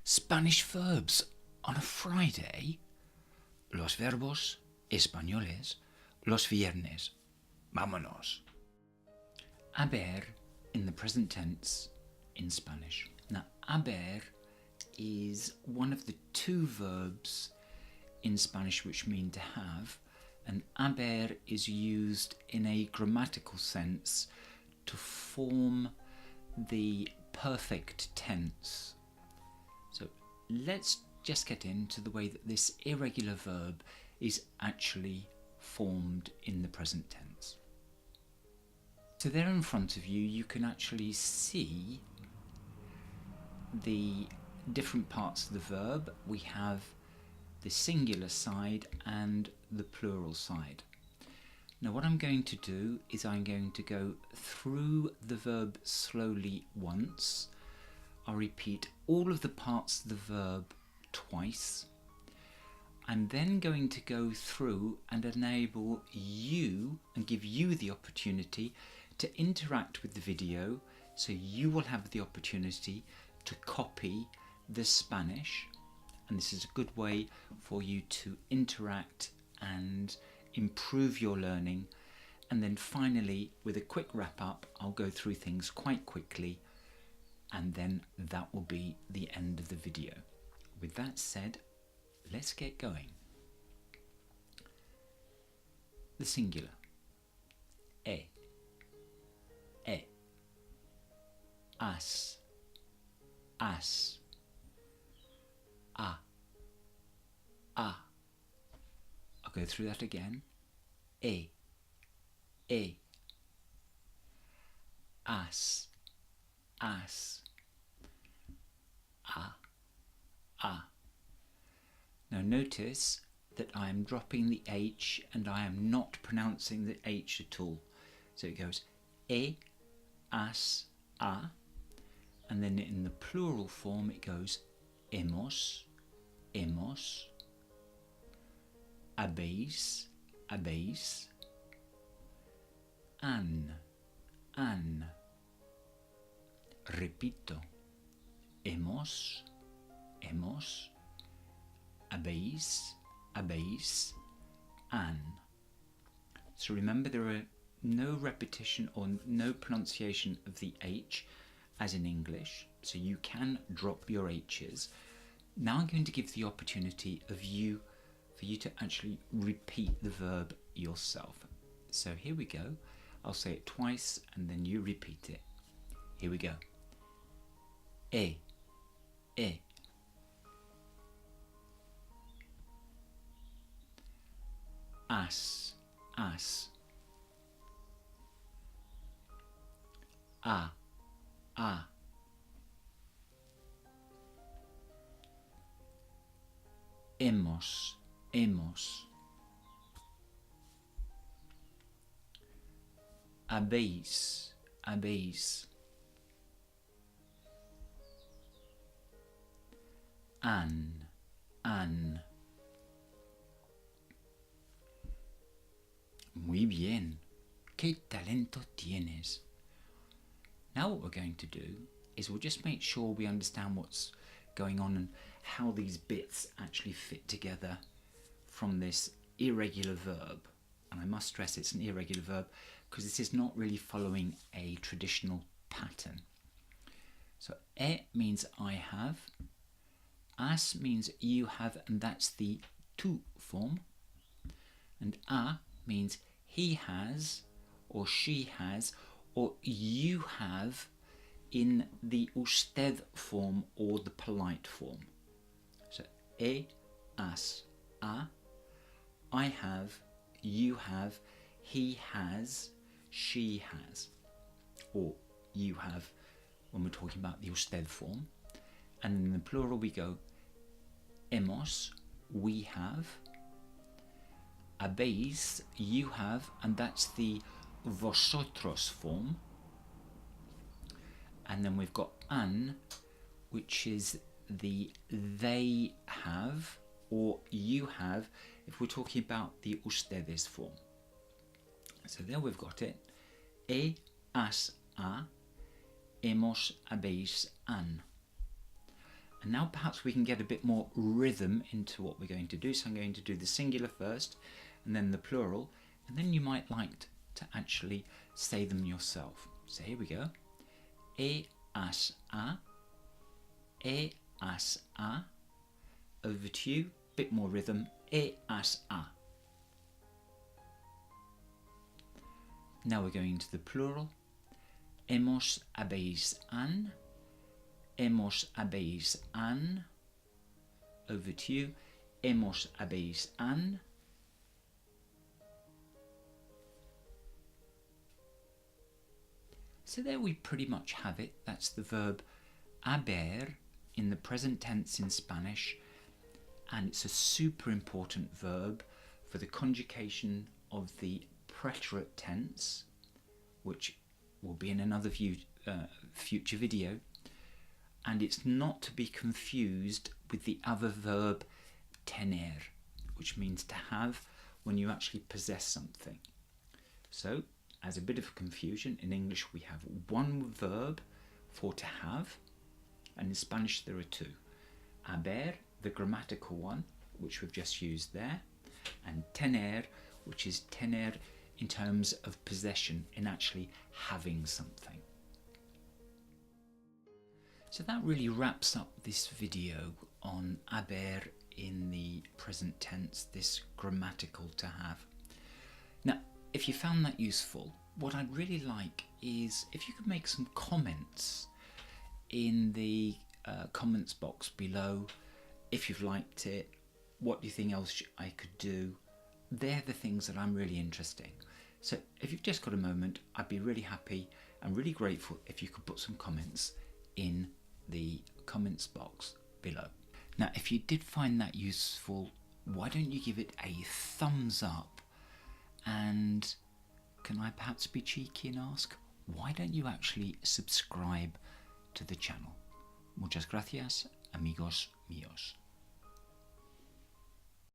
Spanish verbs on a Friday. Los verbos españoles los viernes. Vámonos. Haber in the present tense in Spanish. Now, haber is one of the two verbs in Spanish which mean to have, and haber is used in a grammatical sense to form the perfect tense. So let's just get into the way that this irregular verb is actually formed in the present tense. So there in front of you, you can actually see the different parts of the verb. We have the singular side and the plural side. Now what I'm going to do is I'm going to go through the verb slowly once. I'll repeat all of the parts of the verb twice. I'm then going to go through and enable you and give you the opportunity to interact with the video, so you will have the opportunity to copy the Spanish, and this is a good way for you to interact and improve your learning. And then finally, with a quick wrap up, I'll go through things quite quickly, and then that will be the end of the video. With that said, let's get going. The singular. E. As. A. I'll go through that again. E. As. A. Now notice that I am dropping the H and I am not pronouncing the H at all. So it goes E, as, a, and then in the plural form it goes hemos, habéis, han. Repito, hemos, habéis, han. So remember, there are no repetition or no pronunciation of the H as in English, so you can drop your H's. Now I'm going to give the opportunity for you to actually repeat the verb yourself. So here we go. I'll say it twice and then you repeat it. Here we go. E. As. A. Hemos. Habéis. Han. Muy bien. Qué talento tienes. Now what we're going to do is we'll just make sure we understand what's going on and how these bits actually fit together from this irregular verb. And I must stress it's an irregular verb because this is not really following a traditional pattern. So means I have, as means you have, and that's the tu form, and a means he has or she has or you have in the usted form or the polite form. So as, a, I have, you have, he has, she has, or you have when we're talking about the usted form. And in the plural we go hemos, we have, habéis, you have, and that's the vosotros form. And then we've got han, which is the they have or you have if we're talking about the ustedes form. So there we've got it. As, a, hemos, habéis, han. And now perhaps we can get a bit more rhythm into what we're going to do. So I'm going to do the singular first and then the plural, and then you might like to actually say them yourself. So here we go. As a. Over to you, bit more rhythm. As a. Now we're going to the plural. Hemos, habéis, han. Hemos, habéis, han. Over to you. Hemos, habéis, han. So there we pretty much have it. That's the verb haber in the present tense in Spanish, and it's a super important verb for the conjugation of the preterite tense, which will be in another future video, and it's not to be confused with the other verb tener, which means to have when you actually possess something. So, as a bit of confusion, in English we have one verb for to have, and in Spanish there are two. Haber, the grammatical one, which we've just used there, and tener, which is tener in terms of possession, in actually having something. So that really wraps up this video on haber in the present tense, this grammatical to have. Now, if you found that useful, what I'd really like is if you could make some comments in the comments box below. If you've liked it, what do you think else I could do? They're the things that I'm really interested in. So if you've just got a moment, I'd be really happy and really grateful if you could put some comments in the comments box below. Now, if you did find that useful, why don't you give it a thumbs up? And can I perhaps be cheeky and ask, why don't you actually subscribe to the channel? Muchas gracias, amigos míos.